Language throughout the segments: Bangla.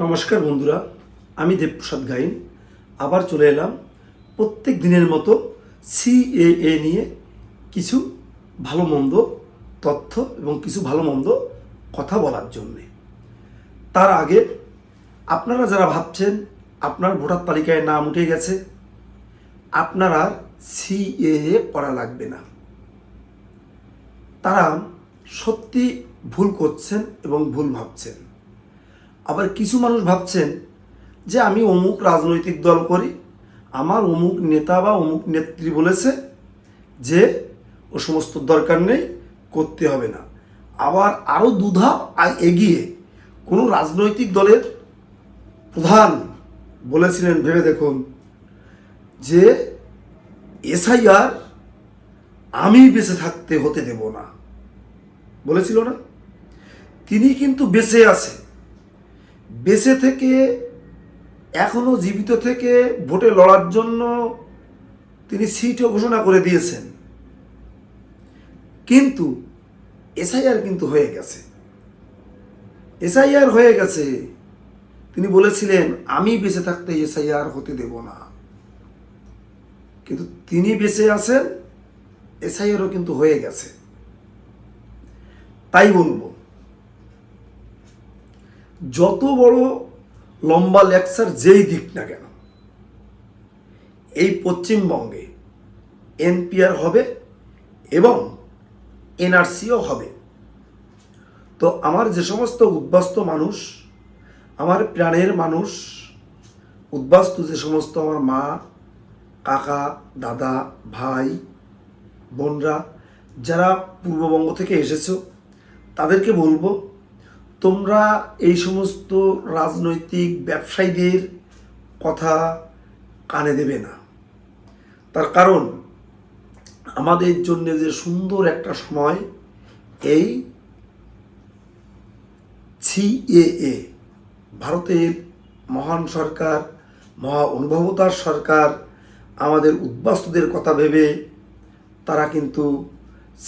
নমস্কার বন্ধুরা, আমি দেবপ্রসাদ গাইন আবার চলে এলাম প্রত্যেক দিনের মতো সিএএ নিয়ে কিছু ভালো মন্দ তথ্য এবং কিছু ভালো মন্দ কথা বলার জন্যে। তার আগে আপনারা যারা ভাবছেন আপনার ভোটার তালিকায় নাম উঠে গেছে, আপনারা সিএএ করা লাগবে না, তারা সত্যি ভুল করছেন এবং ভুল ভাবছেন। আবার কিছু মানুষ ভাবছেন যে আমি অমুক রাজনৈতিক দল করি, আমার অমুক নেতা বা অমুক নেত্রী বলেছে যে ও সমস্ত দরকার নেই, করতে হবে না। আবার আরও দুধাপ এগিয়ে কোনো রাজনৈতিক দলের প্রধান বলেছিলেন, ভেবে দেখুন, যে এসআইআর আমি বেঁচে থাকতে হতে দেব না, বলেছিল না? তিনি কিন্তু বেঁচে আছে, বেঁচে থেকে এখনো জীবিত থেকে ভোটে লড়ার জন্য তিনি সিটও ঘোষণা করে দিয়েছেন। কিন্তু এসআইআর কিন্তু হয়ে গেছে, এসআইআর হয়ে গেছে। তিনি বলেছিলেন আমি বেঁচে থাকতে এসআইআর হতে দেব না, কিন্তু তিনি বেঁচে আছেন, এসআইআরও কিন্তু হয়ে গেছে। তাই বলবো, যত বড় লম্বা লেকচার যেই দিক না কেন, এই পশ্চিমবঙ্গে এনপিআর হবে এবং এনআরসিও হবে। তো আমার যে সমস্ত উদ্বাস্তু মানুষ, আমার প্রাণের মানুষ, উদ্বাস্তু যে সমস্ত আমার মা, কাকা, দাদা, ভাই, বোনরা যারা পূর্ববঙ্গ থেকে এসেছো, তাদেরকে বলবো, তোমরা এই সমস্ত রাজনৈতিক ব্যবসায়ীদের কথা কানে দেবে না। তার কারণ আমাদের জন্য যে সুন্দর একটা সময় এই সিএএ, ভারতের মহান সরকার, মহা অনুভবতার সরকার আমাদের উদ্বাস্তুদের কথা ভেবে তারা কিন্তু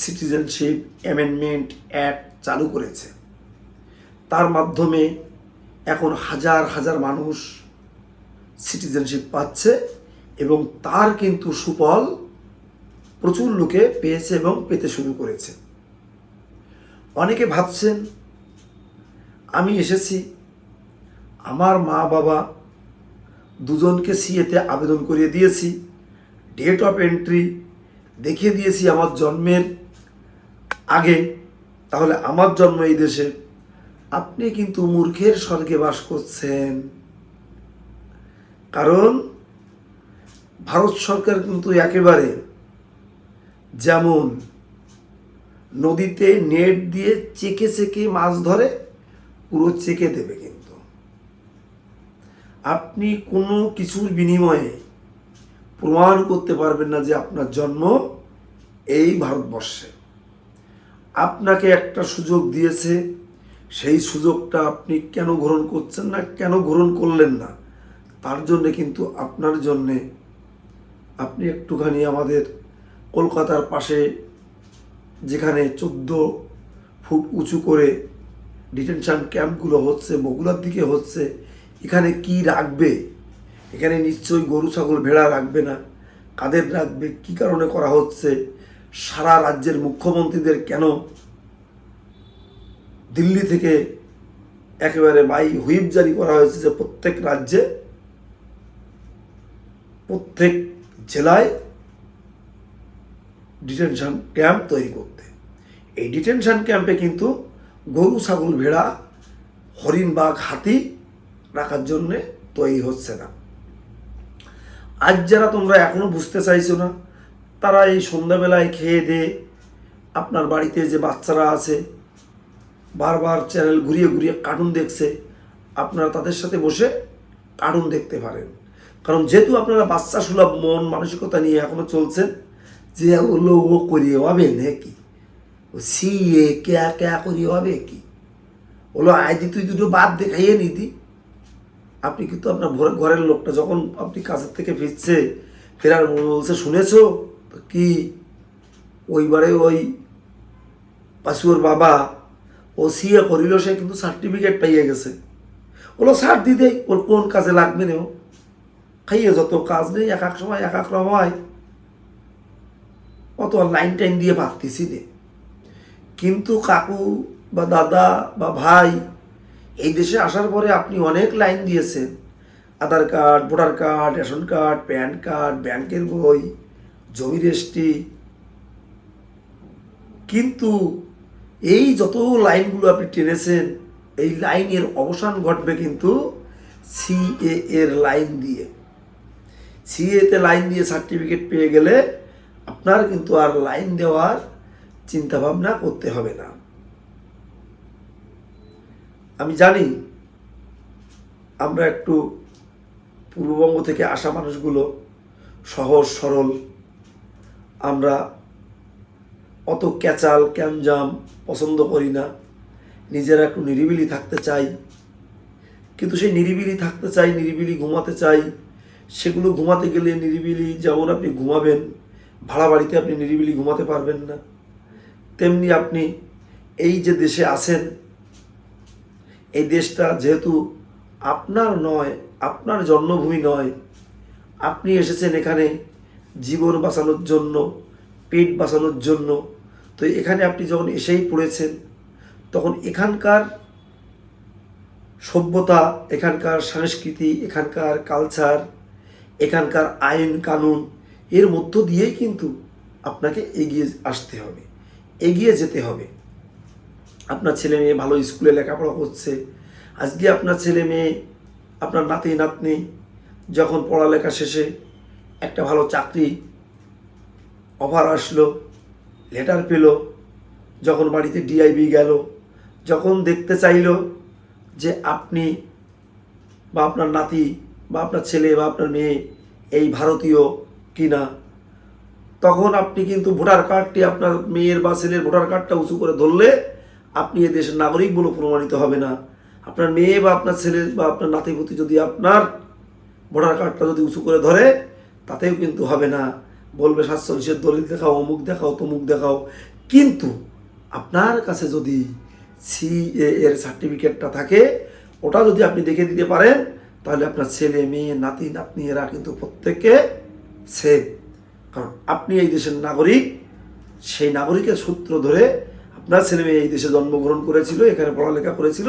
সিটিজেনশিপ অ্যামেন্ডমেন্ট অ্যাক্ট চালু করেছে। তার মাধ্যমে এখন হাজার হাজার মানুষ সিটিজেনশিপ পাচ্ছে এবং তার কিন্তু সুফল প্রচুর লোকে পেয়েছে এবং পেতে শুরু করেছে। অনেকে ভাবছেন আমি এসেছি, আমার মা বাবা দুজনকে সিএতে আবেদন করিয়ে দিয়েছি, ডেট অফ এন্ট্রি দেখিয়ে দিয়েছি আমার জন্মের আগে, তাহলে আমার জন্ম এই দেশে। আপনি কিন্তু মূর্খের স্বর্গে বাস করছেন। কারণ ভারত সরকার কিন্তু একেবারে যেমন নদীতে নেট দিয়ে চেকে চেকে মাছ ধরে, পুরো চেকে দেবে। কিন্তু আপনি কোনো কিছুর বিনিময়ে প্রমাণ করতে পারবেন না যে আপনার জন্ম এই ভারতবর্ষে। আপনাকে একটা সুযোগ দিয়েছে, সেই সুযোগটা আপনি কেন গ্রহণ করছেন না, কেন গ্রহণ করলেন না, তার জন্যে কিন্তু আপনার জন্যে আপনি একটুখানি আমাদের কলকাতার পাশে যেখানে 14 ফুট উঁচু করে ডিটেনশন ক্যাম্পগুলো হচ্ছে, বগুড়ার দিকে হচ্ছে, এখানে কি রাখবে? এখানে নিশ্চয়ই গরু ছাগল ভেড়া রাখবে না। কাদের রাখবে? কি কারণে করা হচ্ছে? সারা রাজ্যের মুখ্যমন্ত্রীদের কেন দিল্লি থেকে একেবারে হুইপ জারি করা হয়েছে যে প্রত্যেক রাজ্যে, প্রত্যেক জেলায় ডিটেনশন ক্যাম্প তৈরি করতে? এই ডিটেনশন ক্যাম্পে কিন্তু গরু ছাগল ভেড়া হরিণ বাঘ হাতি রাখার জন্যে তৈরি হচ্ছে না। আজ যারা তোমরা এখনো বুঝতে চাইছো না, তারা এই সন্ধ্যাবেলায় খেয়ে দিয়ে আপনার বাড়িতে যে বাচ্চারা আছে বারবার চ্যানেল ঘুরিয়ে ঘুরিয়ে কার্টুন দেখছে, আপনারা তাদের সাথে বসে কার্টুন দেখতে পারেন। কারণ যেহেতু আপনারা বাচ্চা সুলভ মন মানসিকতা নিয়ে এখনো চলছেন যে ওগুলো ও করিয়ে হবে নাকি, ও সিএ ক্যা ক্যা করিয়ে হবে কি, ওগুলো আইদি তুই দুটো বাদ দেখাইয়ে নিতি। আপনি কিন্তু আপনার ঘরের লোকটা যখন আপনি কাজের থেকে ফেরার বলছে, শুনেছো তো কি ওইবারে ওই পাশুর বাবা ও সিএ করিল, সে কিন্তু সার্টিফিকেট পাইয়ে গেছে। ওগুলো ছাড় দিয়ে দেয়, ওর কোন কাজে লাগবে না, খাইয়ে যত কাজ নেই, এক এক সময় এক এক রকম হয়, অত লাইন টাইন দিয়ে ভাবতেছি রে। কিন্তু কাকু বা দাদা বা ভাই, এই দেশে আসার পরে আপনি অনেক লাইন দিয়েছেন, Aadhaar card, voter card, ration card, PAN card, ব্যাংকের বই, জমি রেজিস্ট্রি, কিন্তু এই যত লাইনগুলো আপনি টেনেছেন, এই লাইনের অবসান ঘটবে কিন্তু সিএ এর লাইন দিয়ে। সিএতে লাইন দিয়ে সার্টিফিকেট পেয়ে গেলে আপনার কিন্তু আর লাইন দেওয়ার চিন্তাভাবনা করতে হবে না। আমি জানি আমরা একটু পূর্ববঙ্গ থেকে আসা মানুষগুলো সহজ সরল, আমরা অত ক্যাচাল ক্যানজাম পছন্দ করি না, নিজেরা একটু নিরিবিলি থাকতে চাই। কিন্তু সেই নিরিবিলি থাকতে চাই, নিরিবিলি ঘুমাতে চাই, সেগুলো ঘুমাতে গেলে নিরিবিলি যেমন আপনি ঘুমাবেন, ভাড়া বাড়িতে আপনি নিরিবিলি ঘুমাতে পারবেন না, তেমনি আপনি এই যে দেশে আছেন, এই দেশটা যেহেতু আপনার নয়, আপনার জন্মভূমি নয়, আপনি এসেছেন এখানে জীবন বাঁচানোর জন্য, পেট বাঁচানোর জন্য, তো এখানে আপনি যখন এসেই পড়েছেন, তখন এখানকার সভ্যতা, এখানকার সংস্কৃতি, এখানকার কালচার, এখানকার আইন কানুন, এর মধ্য দিয়েই কিন্তু আপনাকে এগিয়ে আসতে হবে, এগিয়ে যেতে হবে। আপনার ছেলে মেয়ে ভালো স্কুলে লেখাপড়া করছে, আজকে আপনার ছেলে মেয়ে, আপনার নাতি নাতনি যখন পড়ালেখা শেষে একটা ভালো চাকরি অফার আসলো, লেটার পেল, যখন বাড়িতে ডিআইবি গেল, যখন দেখতে চাইল যে আপনি বা আপনার নাতি বা আপনার ছেলে বা আপনার মেয়ে এই ভারতীয় কিনা, তখন আপনি কিন্তু ভোটার কার্ডটি, আপনার মেয়ের বা ছেলের ভোটার কার্ডটা উঁচু করে ধরলে আপনি এ দেশের নাগরিক বলে প্রমাণিত হবে না। আপনার মেয়ে বা আপনার ছেলে বা আপনার নাতিপুতি যদি আপনার ভোটার কার্ডটা যদি উঁচু করে ধরে, তাতেও কিন্তু হবে না, বলবে 47 দলিল দেখাও, অমুক দেখাও, তমুক দেখাও। কিন্তু আপনার কাছে যদি সিএ এর সার্টিফিকেটটা থাকে, ওটা যদি আপনি দেখে দিতে পারেন, তাহলে আপনার ছেলে মেয়ে নাতি নাতনি এরা কিন্তু প্রত্যেককে সেভ। কারণ আপনি এই দেশের নাগরিক, সেই নাগরিকের সূত্র ধরে আপনার ছেলে মেয়ে এই দেশে জন্মগ্রহণ করেছিল, এখানে পড়ালেখা করেছিল,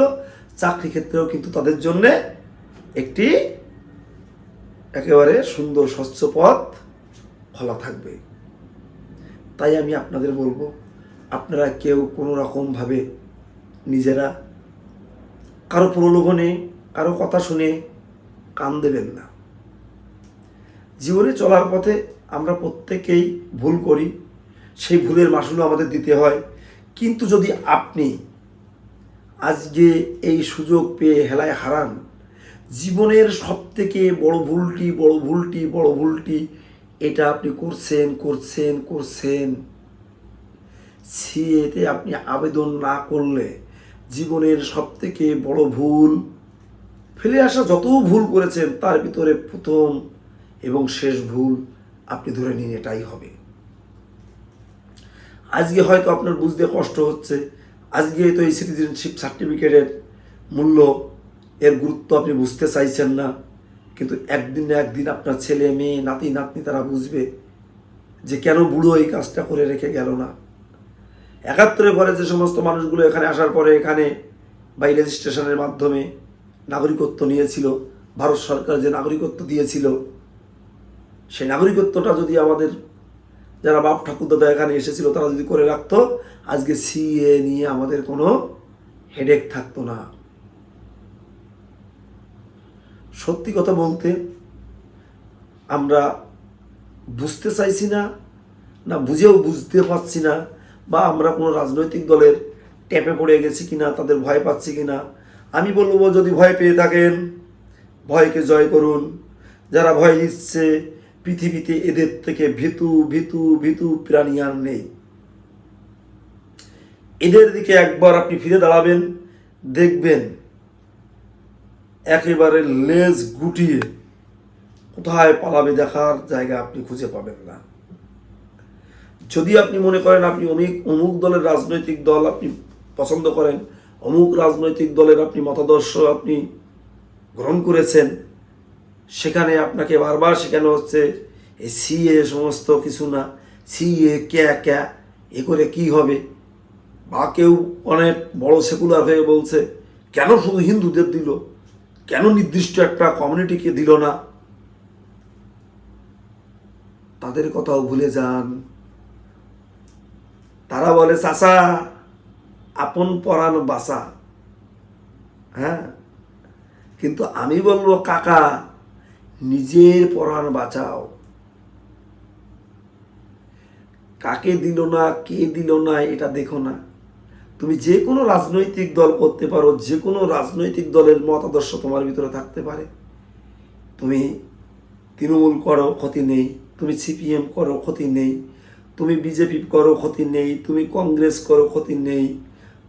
চাকরি ক্ষেত্রেও কিন্তু তাদের জন্যে একটি একেবারে সুন্দর স্বচ্ছ পথ খোলা থাকবে। তাই আমি আপনাদের বলবো, আপনারা কেউ কোনো রকমভাবে নিজেরা কারো প্রলোভনে, কারো কথা শুনে কান দেবেন না। জীবনে চলার পথে আমরা প্রত্যেকেই ভুল করি, সেই ভুলের মাসুলও আমাদের দিতে হয়। কিন্তু যদি আপনি আজকে এই সুযোগ পেয়ে হেলায় হারান, জীবনের সবথেকে বড় ভুলটি এটা আপনি করছেন। সিএতে আপনি আবেদন না করলে জীবনের সবথেকে বড় ভুল, ফেলে আসা যত ভুল করেছেন তার ভিতরে প্রথম এবং শেষ ভুল আপনি ধরে নিন এটাই হবে। আজকে হয়তো আপনার বুঝতে কষ্ট হচ্ছে, আজকে তো এই সিটিজেনশিপ সার্টিফিকেটের মূল্য, এর গুরুত্ব আপনি বুঝতে চাইছেন না, কিন্তু একদিন না একদিন আপনার ছেলে মেয়ে নাতি নাতনি তারা বুঝবে যে কেন বুড়ো এই কাজটা করে রেখে গেল না। 71-এর পরে যে সমস্ত মানুষগুলো এখানে আসার পরে এখানে বাই রেজিস্ট্রেশনের মাধ্যমে নাগরিকত্ব নিয়েছিল, ভারত সরকার যে নাগরিকত্ব দিয়েছিল, সেই নাগরিকত্বটা যদি আমাদের যারা বাপ ঠাকুরদাদা এখানে এসেছিল তারা যদি করে রাখতো, আজকে সিএ নিয়ে আমাদের কোনো হেডেক থাকতো না। সত্যি কথা বলতে আমরা বুঝতে চাইছি না, না বুঝেও বুঝতে পারছি না, বা আমরা কোনো রাজনৈতিক দলের ট্যাপে পড়ে গেছি কিনা, তাদের ভয় পাচ্ছি কিনা। আমি বলবো, যদি ভয় পেয়ে থাকেন, ভয়কে জয় করুন। যারা ভয় দিচ্ছে, পৃথিবীতে এদের থেকে ভীতু প্রাণী আর নেই। এদের দিকে একবার আপনি ফিরে দাঁড়াবেন, দেখবেন একেবারে লেজ গুটিয়ে কোথায় পালাবে দেখার জায়গা আপনি খুঁজে পাবেন না। যদি আপনি মনে করেন আপনি অমুক দলের রাজনৈতিক দল আপনি পছন্দ করেন, অমুক রাজনৈতিক দলের আপনি মতাদর্শ আপনি গ্রহণ করেছেন, সেখানে আপনাকে বারবার শেখানো হচ্ছে এই সিএ সমস্ত কিছু না, সিএ ক্যা এ করে কি হবে। বা কেউ অনেক বড় সেকুলার হয়ে বলছে কেন শুধু হিন্দুদের দিল, কেন নির্দিষ্ট একটা কমিউনিটিকে দিল না। তাদের কথাও ভুলে যান। তারা বলে চাচা আপন পরাণ বাঁচা, হ্যাঁ, কিন্তু আমি বলবো কাকা নিজের পরাণ বাঁচাও। কাকে দিল না, কে দিল না, এটা দেখো না। তুমি যে কোনো রাজনৈতিক দল করতে পারো, যে কোনো রাজনৈতিক দলের মতাদর্শ তোমার ভিতরে থাকতে পারে। তুমি তৃণমূল করো, ক্ষতি নেই। তুমি সিপিএম করো, ক্ষতি নেই। তুমি বিজেপি করো, ক্ষতি নেই। তুমি কংগ্রেস করো, ক্ষতি নেই।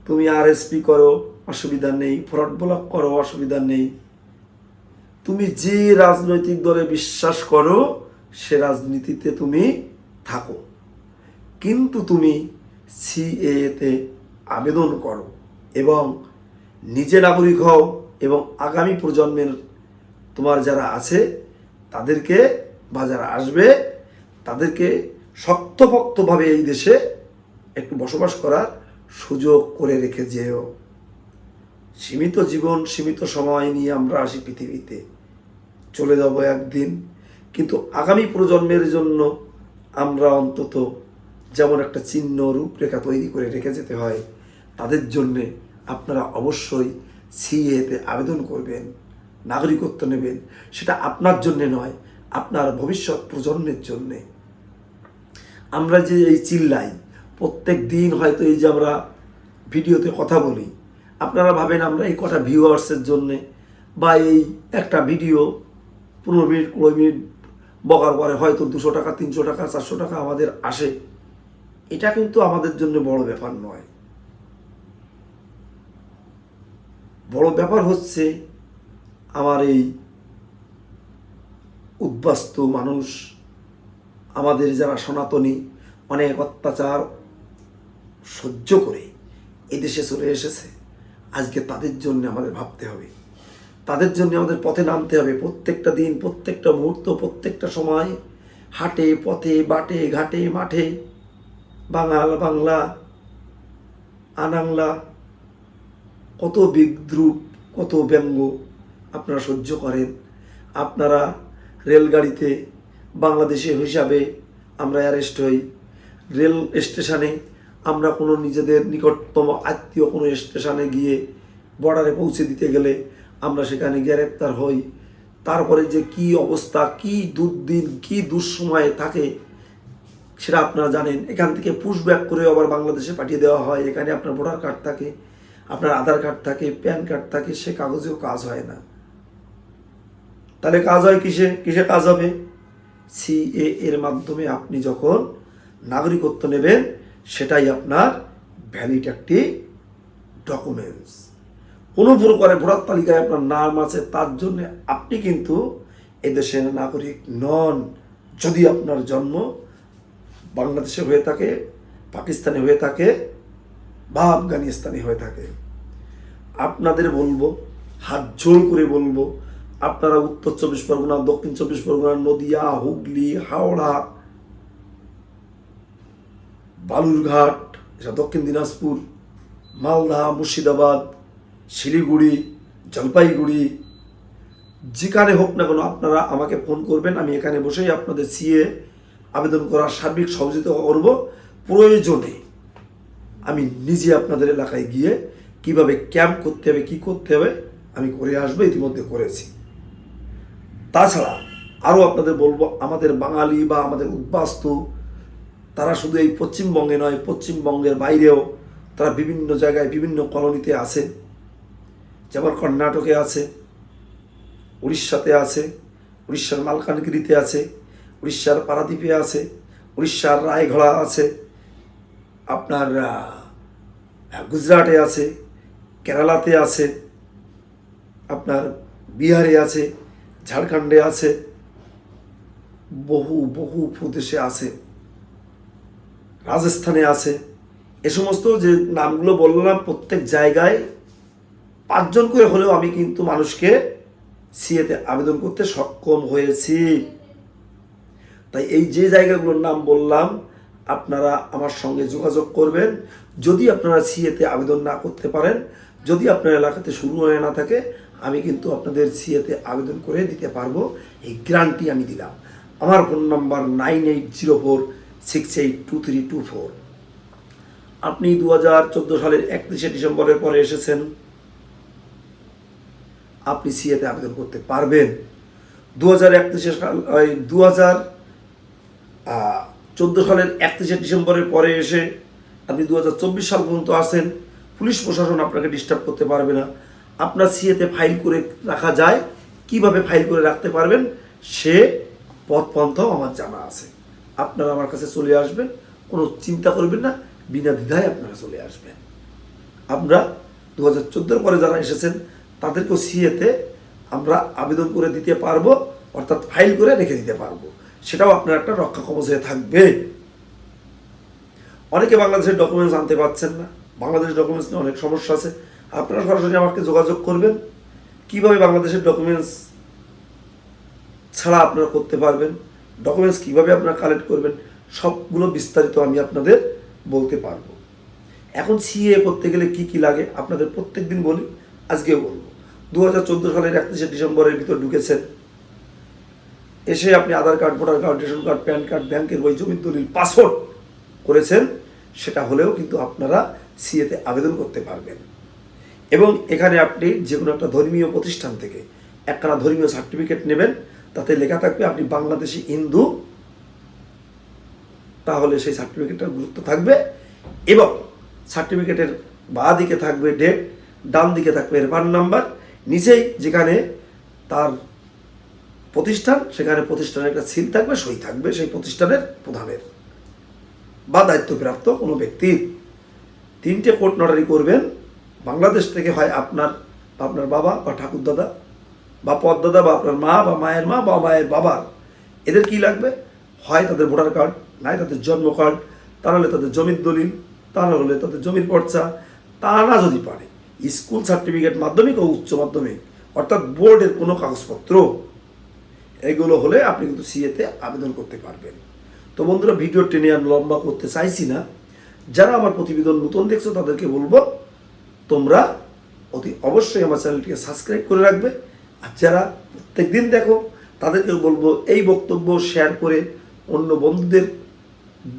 তুমি আরএসপি করো, অসুবিধা নেই। ফরওয়ার্ড ব্লক করো, অসুবিধা নেই। তুমি যে রাজনৈতিক দলে বিশ্বাস করো সে রাজনীতিতে তুমি থাকো, কিন্তু তুমি সিএতে আবেদন করো এবং নিজে নাগরিক হও এবং আগামী প্রজন্মের তোমার যারা আছে তাদেরকে বা যারা আসবে তাদেরকে শক্তপোক্তভাবে এই দেশে একটু বসবাস করার সুযোগ করে রেখে যেও। সীমিত জীবন, সীমিত সময় নিয়ে আমরা আসি পৃথিবীতে, চলে যাব একদিন, কিন্তু আগামী প্রজন্মের জন্য আমরা অন্তত যেমন একটা চিহ্ন রূপরেখা তৈরি করে রেখে যেতে হয়, তাদের জন্যে আপনারা অবশ্যই সিএতে আবেদন করবেন, নাগরিকত্ব নেবেন। সেটা আপনার জন্যে নয়, আপনার ভবিষ্যৎ প্রজন্মের জন্যে। আমরা যে এই চিল্লাই প্রত্যেক দিন, হয়তো এই যে আমরা ভিডিওতে কথা বলি, আপনারা ভাবেন আমরা এই কটা ভিউয়ার্সের জন্যে বা এই একটা ভিডিও 15 মিনিট 20 মিনিট বকার পরে হয়তো 200 টাকা 300 টাকা 400 টাকা আমাদের আসে। এটা কিন্তু আমাদের জন্য বড় ব্যাপার নয়। বড় ব্যাপার হচ্ছে আমার এই উদ্বাস্তু মানুষ, আমাদের যারা সনাতনী অনেক অত্যাচার সহ্য করে এদেশে চলে এসেছে, আজকে তাদের জন্য আমাদের ভাবতে হবে, তাদের জন্য আমাদের পথে নামতে হবে। প্রত্যেকটা দিন, প্রত্যেকটা মুহূর্ত, প্রত্যেকটা সময় হাটে পথে বাটে ঘাটে মাঠে বাঙাল বাংলা আনাংলা, কত বিদ্রুপ, কত ব্যঙ্গ আপনারা সহ্য করেন। আপনারা রেলগাড়িতে বাংলাদেশি হিসাবে আমরা অ্যারেস্ট হই, রেল স্টেশনে আমরা কোনো নিজেদের নিকটতম আত্মীয় কোনো স্টেশনে গিয়ে বর্ডারে পৌঁছে দিতে গেলে আমরা সেখানে গ্রেপ্তার হই। তারপরে যে কি অবস্থা, কি দুর্দিন, কি দুঃসময়ে থাকে সেটা আপনারা জানেন। এখান থেকে পুশব্যাক করে আবার বাংলাদেশে পাঠিয়ে দেওয়া হয়। এখানে আপনার ভোটার কার্ড থাকে, আপনার আধার কার্ড থাকে, প্যান কার্ড থাকে, সে কাগজেও কাজ হয় না। তাহলে কাজ হয় কিসে? কিসে কাজ হবে? সিএ এর মাধ্যমে আপনি যখন নাগরিকত্ব নেবেন, সেটাই আপনার ভ্যালিড একটি ডকুমেন্টস। কোনো প্রকারে ভোটার তালিকায় আপনার নাম আছে, তার জন্য আপনি কিন্তু এদেশের নাগরিক নন। যদি আপনার জন্ম বাংলাদেশে হয়ে থাকে, পাকিস্তানে হয়ে থাকে বা আফগানিস্তানে হয়ে থাকে। আপনাদের বলবো, হাত জোর করে বলবো, আপনারা উত্তর 24 পরগনা, দক্ষিণ 24 পরগনা, নদিয়া, হুগলি, হাওড়া, বালুরঘাট, এটা দক্ষিণ দিনাজপুর, মালদা, মুর্শিদাবাদ, শিলিগুড়ি, জলপাইগুড়ি, যেখানে হোক না কেন আপনারা আমাকে ফোন করবেন। আমি এখানে বসেই আপনাদের সিএ আবেদন করার সার্বিক সহযোগিতা করব। প্রয়োজনে আমি নিজে আপনাদের এলাকায় গিয়ে কিভাবে ক্যাম্প করতে হবে, কি করতে হবে আমি করে আসবো, ইতিমধ্যে করেছি। তাছাড়া আরও আপনাদের বলবো, আমাদের বাঙালি বা আমাদের উদ্বাস্তু তারা শুধু এই পশ্চিমবঙ্গে নয়, পশ্চিমবঙ্গের বাইরেও তারা বিভিন্ন জায়গায় বিভিন্ন কলোনিতে আছে। যেমন কর্ণাটকে আছে, উড়িষ্যাতে আছে, উড়িষ্যার মালকানগিরিতে আছে, উড়িষ্যার পারাদ্বীপে আছে, উড়িষ্যার রায়গড়া আছে, আপনার গুজরাটে আছে, কেরালাতে আছে, আপনার বিহারে আছে, ঝাড়খণ্ডে আছে, বহু বহু প্রদেশে আছে, রাজস্থানে আছে। এ সমস্ত যে নামগুলো বললাম, প্রত্যেক জায়গায় 5 জন করে হলেও আমি কিন্তু মানুষকে সিএতে আবেদন করতে সক্ষম হয়েছি। তাই এই যে জায়গাগুলোর নাম বললাম আপনারা আমার সঙ্গে যোগাযোগ করবেন। যদি আপনারা সিএতে আবেদন না করতে পারেন, যদি আপনার এলাকাতে শুরু হয়ে না থাকে, আমি কিন্তু আপনাদের সিএতে আবেদন করে দিতে পারবো, এই গ্যারান্টি আমি দিলাম। আমার ফোন নাম্বার 9804682324। আপনি 2014 সালের 31শে ডিসেম্বরের পরে এসেছেন, আপনি সিএতে আবেদন করতে পারবেন। 2014 সালের 31শে ডিসেম্বরের পরে এসে আপনি 2024 সাল পর্যন্ত আসেন, পুলিশ প্রশাসন আপনাকে ডিস্টার্ব করতে পারবে না। আপনার সিএতে ফাইল করে রাখা যায়, কিভাবে ফাইল করে রাখতে পারবেন সে পথ পন্থাও আমার জানা আছে। আপনারা আমার কাছে চলে আসবেন, কোনো চিন্তা করবেন না, বিনা দ্বিধায় আপনারা চলে আসবেন। আমরা 2014 পরে যারা এসেছেন তাদেরকেও সিএতে আমরা আবেদন করে দিতে পারবো, অর্থাৎ ফাইল করে রেখে দিতে পারবো, সেটাও আপনার একটা রক্ষা কবচ হয়ে থাকবে। অনেকে বাংলাদেশের ডকুমেন্টস আনতে পারছেন না, বাংলাদেশের ডকুমেন্টস নিয়ে অনেক সমস্যা আছে। আপনারা সরাসরি আমাকে যোগাযোগ করবেন, কিভাবে বাংলাদেশের ডকুমেন্টস ছাড়া আপনারা করতে পারবেন, ডকুমেন্টস কিভাবে আপনারা কালেক্ট করবেন, সবগুলো বিস্তারিত আমি আপনাদের বলতে পারবো। এখন সিএ করতে গেলে কি কি লাগে আপনাদের প্রত্যেক দিন বলি, আজকেও বলবো। 2014 সালের 31শে ডিসেম্বরের ভিতর ঢুকেছেন, এসে আপনি Aadhaar card, voter card, ration card, PAN card, ব্যাংকের বই, জমির দলিল, পাসপোর্ট করেছেন, সেটা হলেও কিন্তু আপনারা সিএতে আবেদন করতে পারবেন। এবং এখানে আপনি যে কোনো একটা ধর্মীয় প্রতিষ্ঠান থেকে একখানা ধর্মীয় সার্টিফিকেট নেবেন, তাতে লেখা থাকবে আপনি বাংলাদেশি হিন্দু, তাহলে সেই সার্টিফিকেটটার গুরুত্ব থাকবে। এবং সার্টিফিকেটের বাঁ দিকে থাকবে ডেট, ডান দিকে থাকবে রেফার নাম্বার, নিচেই যেখানে তার প্রতিষ্ঠান সেখানে প্রতিষ্ঠানের একটা সিল থাকবে, সই থাকবে সেই প্রতিষ্ঠানের প্রধানের বা দায়িত্বপ্রাপ্ত কোনো ব্যক্তির। 3টে কোর্ট নটারি করবেন বাংলাদেশ থেকে, হয় আপনার বা আপনার বাবা বা ঠাকুরদাদা বা পরদাদা বা আপনার মা বা মায়ের মা বা মায়ের বাবার। এদের কি লাগবে? হয় তাদের ভোটার কার্ড, নাই তাদের জন্ম কার্ড, তা নাহলে তাদের জমির দলিল, তা না হলে তাদের জমির পর্চা, তা না যদি পারে স্কুল সার্টিফিকেট, মাধ্যমিক ও উচ্চ মাধ্যমিক, অর্থাৎ বোর্ডের কোনো কাগজপত্র। এগুলো হলে আপনি কিন্তু সিএতে আবেদন করতে পারবেন। তো বন্ধুরা, ভিডিও টেনে আর লম্বা করতে চাইছি না। যারা আমার প্রতিবেদন নতুন দেখছো তাদেরকে বলবো তোমরা অতি অবশ্যই আমার চ্যানেলটিকে সাবস্ক্রাইব করে রাখবে। আর যারা প্রত্যেক দিন দেখো তাদেরকে বলবো এই বক্তব্য শেয়ার করে অন্য বন্ধুদের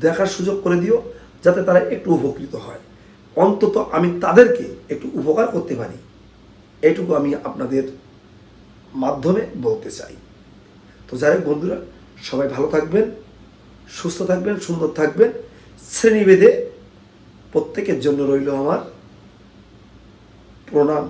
দেখার সুযোগ করে দিও, যাতে তারা একটু উপকৃত হয়। অন্তত আমি তাদেরকে একটু উপকার করতে পারি, এইটুকু আমি আপনাদের মাধ্যমে বলতে চাই। তো যাই হোক বন্ধুরা, সবাই ভালো থাকবেন, সুস্থ থাকবেন, সুন্দর থাকবেন। শ্রেণীভেদে প্রত্যেকের জন্য রইল আমার প্রণাম।